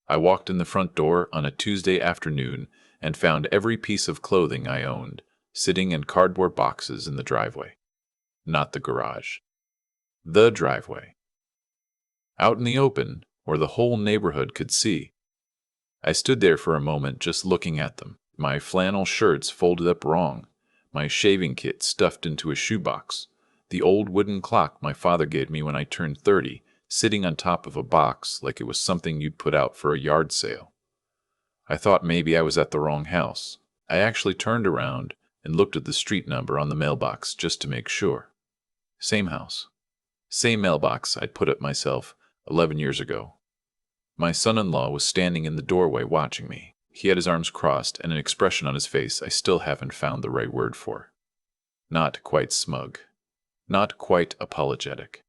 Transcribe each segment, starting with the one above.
I walked in the front door on a Tuesday afternoon and found every piece of clothing I owned sitting in cardboard boxes in the driveway. Not the garage. The driveway. Out in the open, where the whole neighborhood could see. I stood there for a moment just looking at them, my flannel shirts folded up wrong, my shaving kit stuffed into a shoebox, the old wooden clock my father gave me when I turned 30, sitting on top of a box like it was something you'd put out for a yard sale. I thought maybe I was at the wrong house. I actually turned around and looked at the street number on the mailbox just to make sure. Same house. Same mailbox I'd put up myself 11 years ago. My son-in-law was standing in the doorway watching me. He had his arms crossed and an expression on his face I still haven't found the right word for. Not quite smug. Not quite apologetic.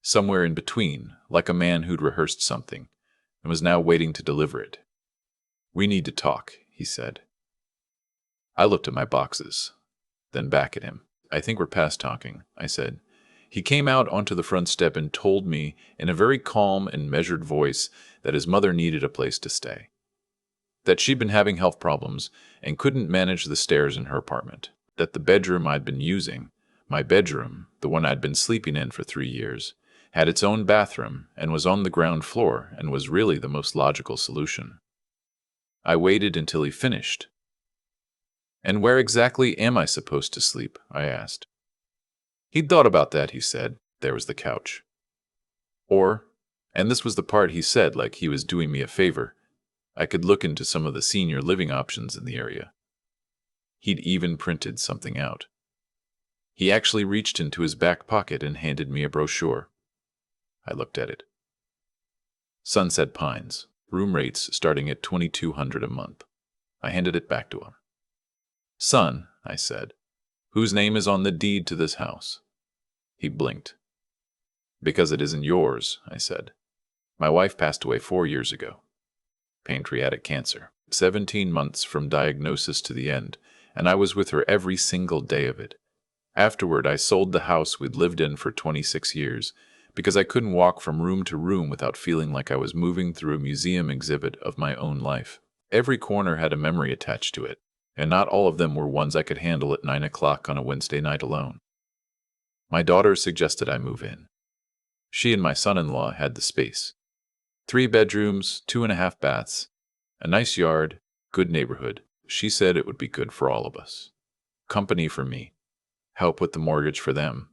Somewhere in between, like a man who'd rehearsed something and was now waiting to deliver it. "We need to talk," he said. I looked at my boxes, then back at him. "I think we're past talking," I said. He came out onto the front step and told me in a very calm and measured voice that his mother needed a place to stay. That she'd been having health problems and couldn't manage the stairs in her apartment. That the bedroom I'd been using, my bedroom, the one I'd been sleeping in for 3 years, had its own bathroom and was on the ground floor and was really the most logical solution. I waited until he finished. "And where exactly am I supposed to sleep?" I asked. He'd thought about that, he said. There was the couch. Or, and this was the part he said like he was doing me a favor, I could look into some of the senior living options in the area. He'd even printed something out. He actually reached into his back pocket and handed me a brochure. I looked at it. Sunset Pines, room rates starting at $2,200 a month. I handed it back to him. "Son," I said, "whose name is on the deed to this house?" He blinked. "Because it isn't yours," I said. "My wife passed away 4 years ago. Pancreatic cancer. 17 months from diagnosis to the end, and I was with her every single day of it. Afterward, I sold the house we'd lived in for 26 years because I couldn't walk from room to room without feeling like I was moving through a museum exhibit of my own life. Every corner had a memory attached to it, and not all of them were ones I could handle at 9 o'clock on a Wednesday night alone. My daughter suggested I move in. She and my son-in-law had the space. 3 bedrooms, 2.5 baths, a nice yard, good neighborhood. She said it would be good for all of us. Company for me. Help with the mortgage for them,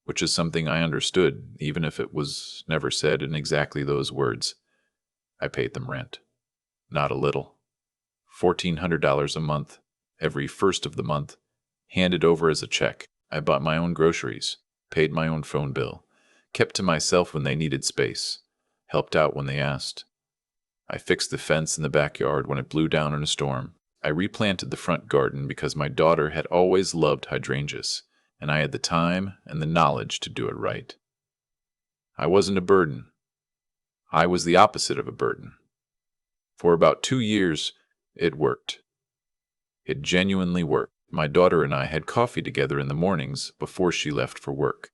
which is something I understood, even if it was never said in exactly those words. I paid them rent. Not a little. $1,400 a month, every first of the month, handed over as a check. I bought my own groceries, paid my own phone bill, kept to myself when they needed space, helped out when they asked. I fixed the fence in the backyard when it blew down in a storm. I replanted the front garden because my daughter had always loved hydrangeas, and I had the time and the knowledge to do it right. I wasn't a burden. I was the opposite of a burden. For about 2 years, it worked. It genuinely worked. My daughter and I had coffee together in the mornings before she left for work.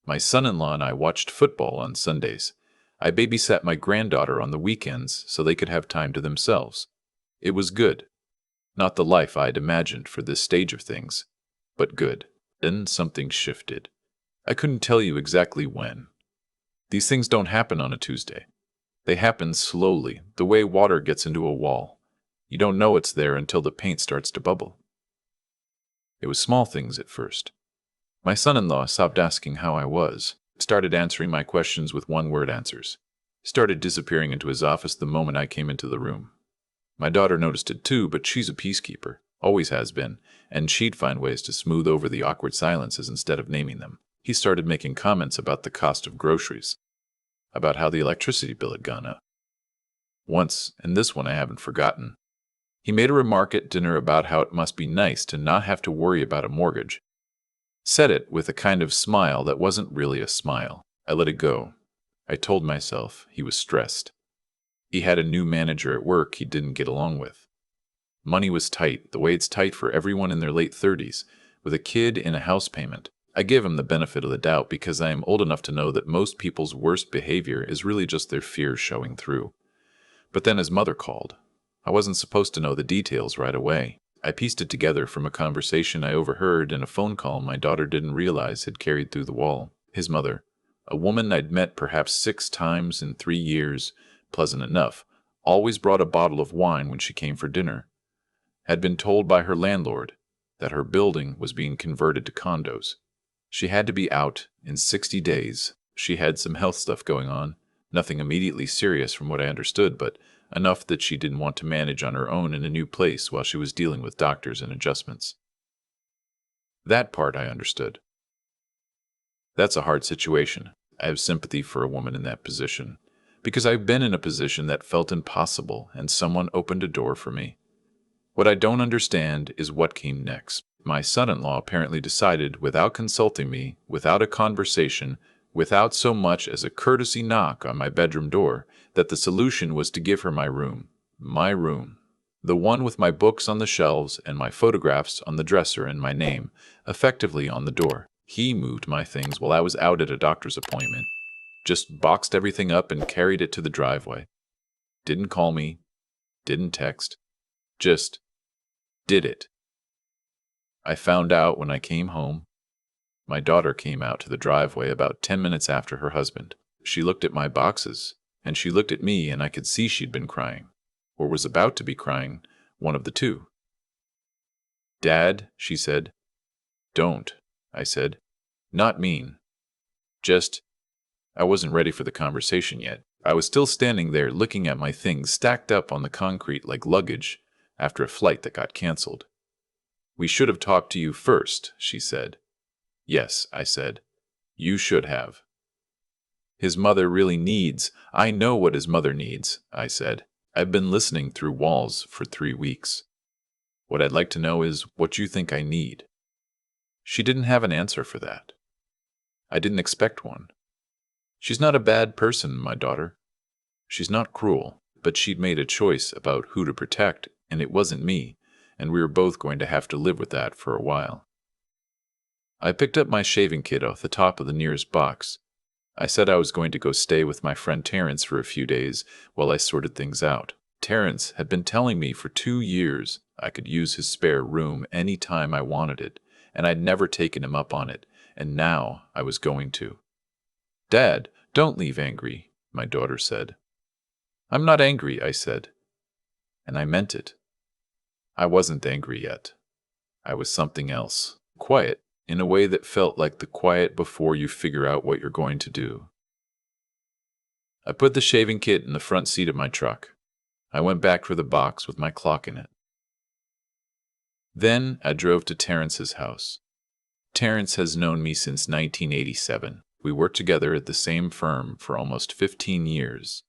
My son-in-law and I watched football on Sundays. I babysat my granddaughter on the weekends so they could have time to themselves. It was good. Not the life I'd imagined for this stage of things, but good. Then something shifted. I couldn't tell you exactly when. These things don't happen on a Tuesday. They happen slowly, the way water gets into a wall. You don't know it's there until the paint starts to bubble. It was small things at first. My son-in-law stopped asking how I was, started answering my questions with one-word answers, started disappearing into his office the moment I came into the room. My daughter noticed it too, but she's a peacekeeper, always has been, and she'd find ways to smooth over the awkward silences instead of naming them. He started making comments about the cost of groceries, about how the electricity bill had gone up. Once, and this one I haven't forgotten, he made a remark at dinner about how it must be nice to not have to worry about a mortgage. Said it with a kind of smile that wasn't really a smile. I let it go. I told myself he was stressed. He had a new manager at work he didn't get along with. Money was tight, the way it's tight for everyone in their late 30s, with a kid and a house payment. I give him the benefit of the doubt because I am old enough to know that most people's worst behavior is really just their fears showing through. But then his mother called. I wasn't supposed to know the details right away. I pieced it together from a conversation I overheard and a phone call my daughter didn't realize had carried through the wall. His mother, a woman I'd met perhaps 6 times in 3 years, pleasant enough, always brought a bottle of wine when she came for dinner, had been told by her landlord that her building was being converted to condos. She had to be out in 60 days. She had some health stuff going on, nothing immediately serious from what I understood, but enough that she didn't want to manage on her own in a new place while she was dealing with doctors and adjustments. That part I understood. That's a hard situation. I have sympathy for a woman in that position, because I've been in a position that felt impossible and someone opened a door for me. What I don't understand is what came next. My son-in-law apparently decided, without consulting me, without a conversation, without so much as a courtesy knock on my bedroom door, that the solution was to give her my room. My room. The one with my books on the shelves and my photographs on the dresser and my name, effectively on the door. He moved my things while I was out at a doctor's appointment. Just boxed everything up and carried it to the driveway. Didn't call me. Didn't text. Just did it. I found out when I came home. My daughter came out to the driveway about 10 minutes after her husband. She looked at my boxes, and she looked at me, and I could see she'd been crying, or was about to be crying, one of the two. "Dad," she said. "Don't," I said. "Not mean. Just..." I wasn't ready for the conversation yet. I was still standing there looking at my things stacked up on the concrete like luggage after a flight that got canceled. "We should have talked to you first," she said. "Yes," I said. "You should have." "His mother really needs..." "I know what his mother needs," I said. "I've been listening through walls for 3 weeks. What I'd like to know is what you think I need." She didn't have an answer for that. I didn't expect one. She's not a bad person, my daughter. She's not cruel, but she'd made a choice about who to protect, and it wasn't me, and we were both going to have to live with that for a while. I picked up my shaving kit off the top of the nearest box. I said I was going to go stay with my friend Terrence for a few days while I sorted things out. Terrence had been telling me for 2 years I could use his spare room any time I wanted it, and I'd never taken him up on it, and now I was going to. "Dad, don't leave angry," my daughter said. "I'm not angry," I said. And I meant it. I wasn't angry yet. I was something else. Quiet, in a way that felt like the quiet before you figure out what you're going to do. I put the shaving kit in the front seat of my truck. I went back for the box with my clock in it. Then I drove to Terrence's house. Terrence has known me since 1987. We worked together at the same firm for almost 15 years,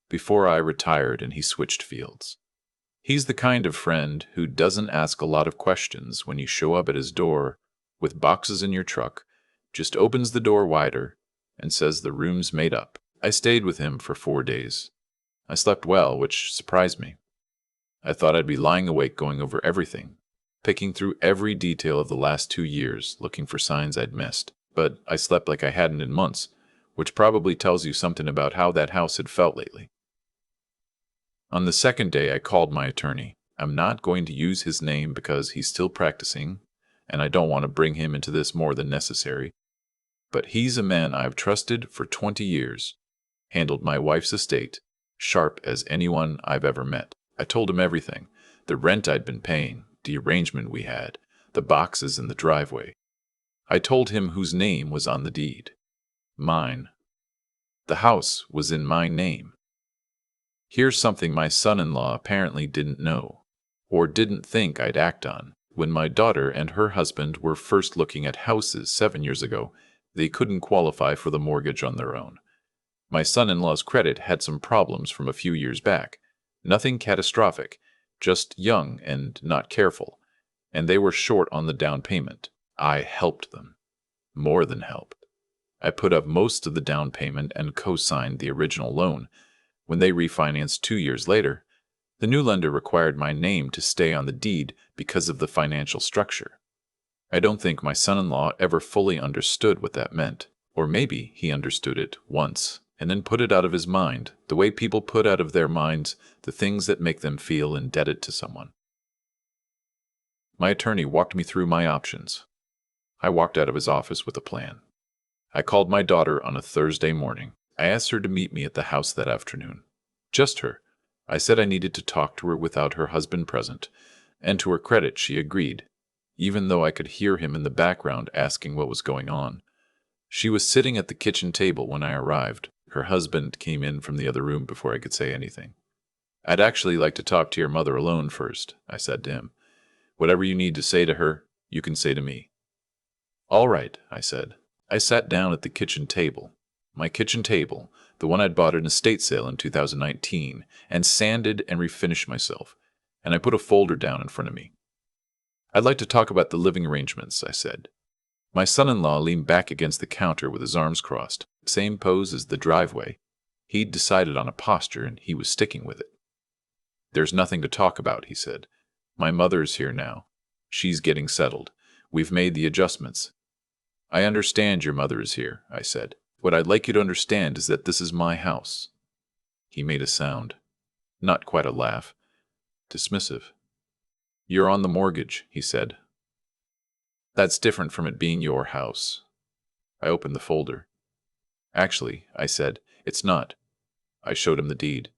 before I retired and he switched fields. He's the kind of friend who doesn't ask a lot of questions when you show up at his door with boxes in your truck, just opens the door wider and says the room's made up. I stayed with him for 4 days. I slept well, which surprised me. I thought I'd be lying awake going over everything, picking through every detail of the last 2 years, looking for signs I'd missed. But I slept like I hadn't in months, which probably tells you something about how that house had felt lately. On the second day, I called my attorney. I'm not going to use his name because he's still practicing, and I don't want to bring him into this more than necessary. But he's a man I've trusted for 20 years, handled my wife's estate, sharp as anyone I've ever met. I told him everything, the rent I'd been paying, the arrangement we had, the boxes in the driveway. I told him whose name was on the deed. Mine. The house was in my name. Here's something my son-in-law apparently didn't know, or didn't think I'd act on. When my daughter and her husband were first looking at houses 7 years ago, they couldn't qualify for the mortgage on their own. My son-in-law's credit had some problems from a few years back. Nothing catastrophic, just young and not careful, and they were short on the down payment. I helped them. More than helped. I put up most of the down payment and co-signed the original loan. When they refinanced 2 years later, the new lender required my name to stay on the deed because of the financial structure. I don't think my son-in-law ever fully understood what that meant, or maybe he understood it once and then put it out of his mind, the way people put out of their minds the things that make them feel indebted to someone. My attorney walked me through my options. I walked out of his office with a plan. I called my daughter on a Thursday morning. I asked her to meet me at the house that afternoon. Just her. I said I needed to talk to her without her husband present, and to her credit, she agreed, even though I could hear him in the background asking what was going on. She was sitting at the kitchen table when I arrived. Her husband came in from the other room before I could say anything. "I'd actually like to talk to your mother alone first," I said to him. "Whatever you need to say to her, you can say to me." "All right," I said. I sat down at the kitchen table. My kitchen table, the one I'd bought at an estate sale in 2019, and sanded and refinished myself, and I put a folder down in front of me. "I'd like to talk about the living arrangements," I said. My son-in-law leaned back against the counter with his arms crossed, same pose as the driveway. He'd decided on a posture, and he was sticking with it. "There's nothing to talk about," he said. "My mother's here now. She's getting settled. We've made the adjustments." "I understand your mother is here," I said. "What I'd like you to understand is that this is my house." He made a sound. Not quite a laugh. Dismissive. "You're on the mortgage," he said. "That's different from it being your house." I opened the folder. "Actually," I said, "it's not." I showed him the deed.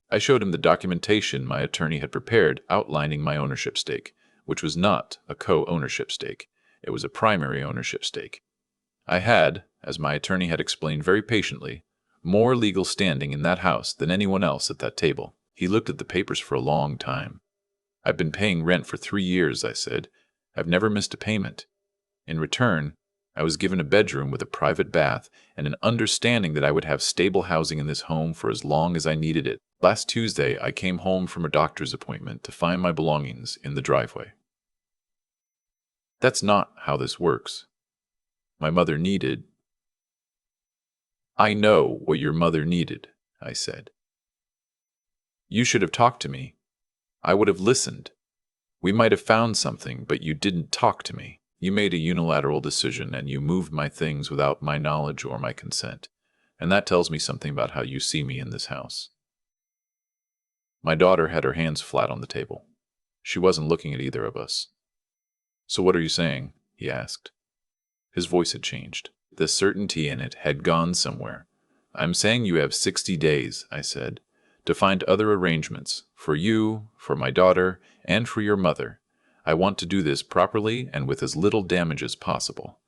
I showed him the documentation my attorney had prepared outlining my ownership stake, which was not a co-ownership stake. It was a primary ownership stake. I had, as my attorney had explained very patiently, more legal standing in that house than anyone else at that table. He looked at the papers for a long time. "I've been paying rent for 3 years," I said. "I've never missed a payment. In return, I was given a bedroom with a private bath and an understanding that I would have stable housing in this home for as long as I needed it. Last Tuesday, I came home from a doctor's appointment to find my belongings in the driveway." That's not how this works. My mother needed... "I know what your mother needed," I said. "You should have talked to me. I would have listened. We might have found something, but you didn't talk to me. You made a unilateral decision, and you moved my things without my knowledge or my consent, and that tells me something about how you see me in this house." My daughter had her hands flat on the table. She wasn't looking at either of us. "So what are you saying?" he asked. His voice had changed. The certainty in it had gone somewhere. "I'm saying you have 60 days, I said, "to find other arrangements, for you, for my daughter, and for your mother. I want to do this properly and with as little damage as possible.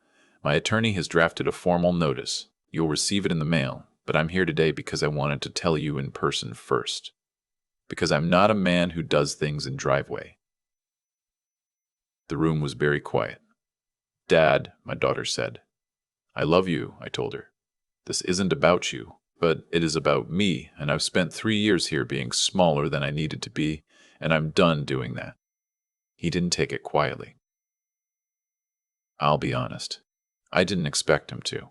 My attorney has drafted a formal notice. You'll receive it in the mail, but I'm here today because I wanted to tell you in person first. Because I'm not a man who does things in driveway." The room was very quiet. "Dad," my daughter said. "I love you," I told her. "This isn't about you, but it is about me, and I've spent 3 years here being smaller than I needed to be, and I'm done doing that." He didn't take it quietly. I'll be honest. I didn't expect him to.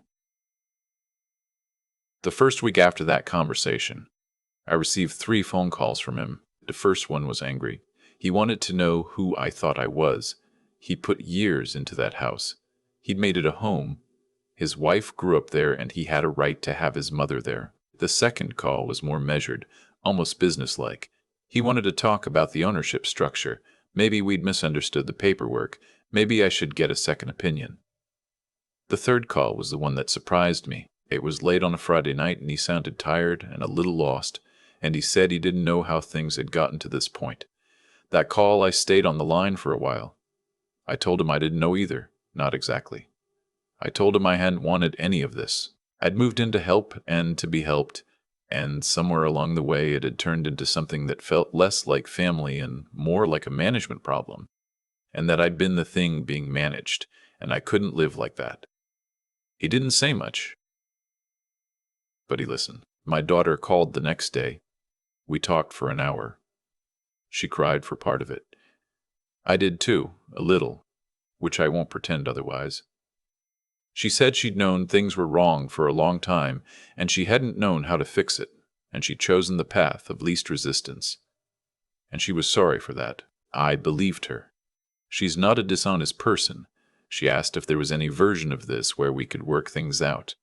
The first week after that conversation, I received 3 phone calls from him. The first one was angry. He wanted to know who I thought I was. He put years into that house. He'd made it a home. His wife grew up there, and he had a right to have his mother there. The second call was more measured, almost businesslike. He wanted to talk about the ownership structure. Maybe we'd misunderstood the paperwork. Maybe I should get a second opinion. The third call was the one that surprised me. It was late on a Friday night, and he sounded tired and a little lost, and he said he didn't know how things had gotten to this point. That call, I stayed on the line for a while. I told him I didn't know either. Not exactly. I told him I hadn't wanted any of this. I'd moved in to help and to be helped, and somewhere along the way it had turned into something that felt less like family and more like a management problem, and that I'd been the thing being managed, and I couldn't live like that. He didn't say much, but he listened. My daughter called the next day. We talked for an hour. She cried for part of it. I did too, a little, which I won't pretend otherwise. She said she'd known things were wrong for a long time, and she hadn't known how to fix it, and she'd chosen the path of least resistance. And she was sorry for that. I believed her. She's not a dishonest person. She asked if there was any version of this where we could work things out.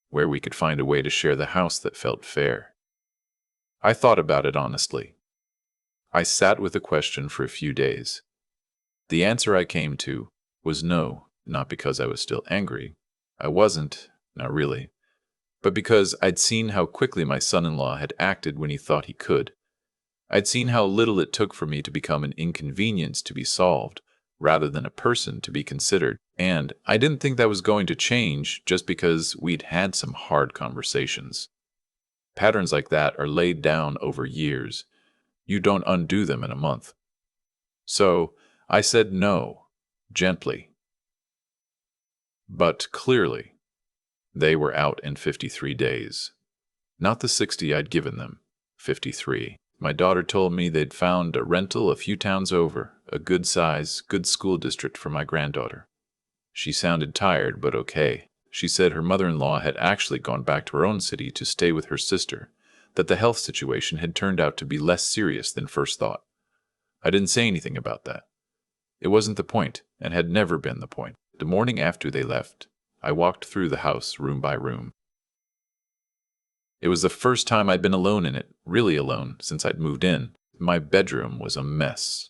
where we could find a way to share the house that felt fair. I thought about it honestly. I sat with the question for a few days. The answer I came to was no, not because I was still angry. I wasn't, not really, but because I'd seen how quickly my son-in-law had acted when he thought he could. I'd seen how little it took for me to become an inconvenience to be solved, rather than a person to be considered, and I didn't think that was going to change just because we'd had some hard conversations. Patterns like that are laid down over years. You don't undo them in a month. So I said no, gently, but clearly. They were out in 53 days. Not the 60 I'd given them, 53. My daughter told me they'd found a rental a few towns over, a good size, good school district for my granddaughter. She sounded tired, but okay. She said her mother-in-law had actually gone back to her own city to stay with her sister, that the health situation had turned out to be less serious than first thought. I didn't say anything about that. It wasn't the point, and had never been the point. The morning after they left, I walked through the house room by room. It was the first time I'd been alone in it, really alone, since I'd moved in. My bedroom was a mess.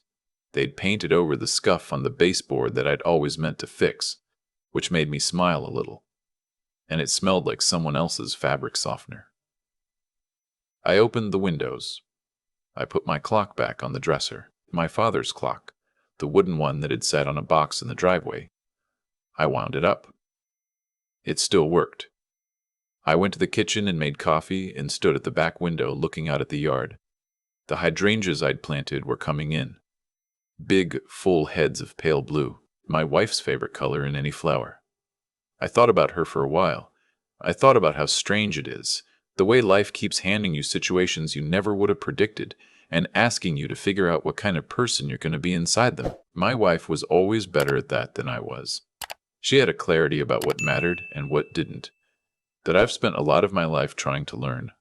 They'd painted over the scuff on the baseboard that I'd always meant to fix, which made me smile a little. And it smelled like someone else's fabric softener. I opened the windows. I put my clock back on the dresser, my father's clock, the wooden one that had sat on a box in the driveway. I wound it up. It still worked. I went to the kitchen and made coffee and stood at the back window looking out at the yard. The hydrangeas I'd planted were coming in. Big, full heads of pale blue, my wife's favorite color in any flower. I thought about her for a while. I thought about how strange it is, the way life keeps handing you situations you never would have predicted and asking you to figure out what kind of person you're going to be inside them. My wife was always better at that than I was. She had a clarity about what mattered and what didn't, that I've spent a lot of my life trying to learn.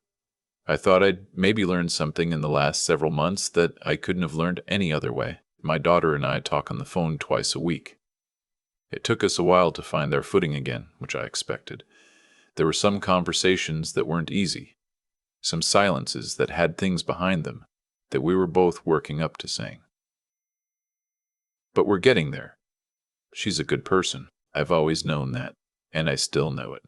I thought I'd maybe learned something in the last several months that I couldn't have learned any other way. My daughter and I talk on the phone twice a week. It took us a while to find our footing again, which I expected. There were some conversations that weren't easy, some silences that had things behind them that we were both working up to saying. But we're getting there. She's a good person. I've always known that, and I still know it.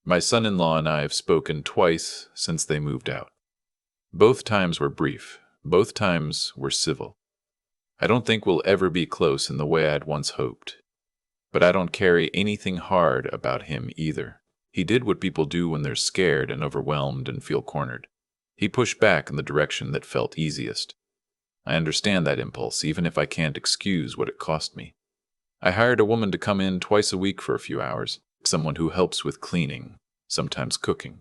My son-in-law and I have spoken twice since they moved out. Both times were brief. Both times were civil. I don't think we'll ever be close in the way I'd once hoped. But I don't carry anything hard about him either. He did what people do when they're scared and overwhelmed and feel cornered. He pushed back in the direction that felt easiest. I understand that impulse, even if I can't excuse what it cost me. I hired a woman to come in twice a week for a few hours, someone who helps with cleaning, sometimes cooking.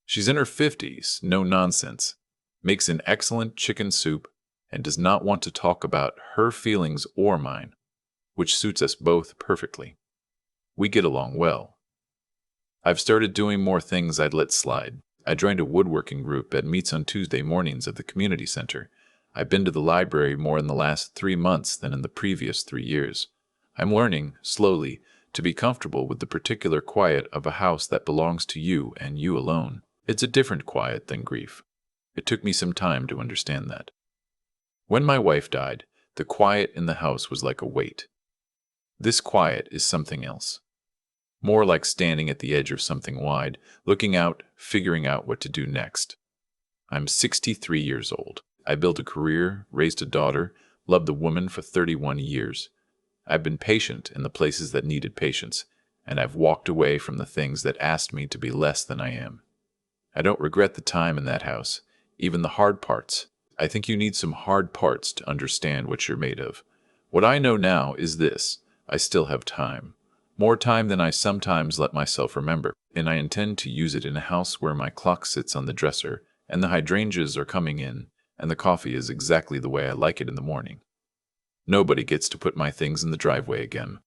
She's in her 50s, no nonsense, makes an excellent chicken soup, and does not want to talk about her feelings or mine, which suits us both perfectly. We get along well. I've started doing more things I'd let slide. I joined a woodworking group that meets on Tuesday mornings at the community center. I've been to the library more in the last 3 months than in the previous 3 years. I'm learning, slowly, to be comfortable with the particular quiet of a house that belongs to you and you alone. It's a different quiet than grief. It took me some time to understand that. When my wife died, the quiet in the house was like a weight. This quiet is something else. More like standing at the edge of something wide, looking out, figuring out what to do next. I'm 63 years old. I built a career, raised a daughter, loved a woman for 31 years. I've been patient in the places that needed patience, and I've walked away from the things that asked me to be less than I am. I don't regret the time in that house, even the hard parts. I think you need some hard parts to understand what you're made of. What I know now is this: I still have time. More time than I sometimes let myself remember, and I intend to use it in a house where my clock sits on the dresser, and the hydrangeas are coming in, and the coffee is exactly the way I like it in the morning. Nobody gets to put my things in the driveway again.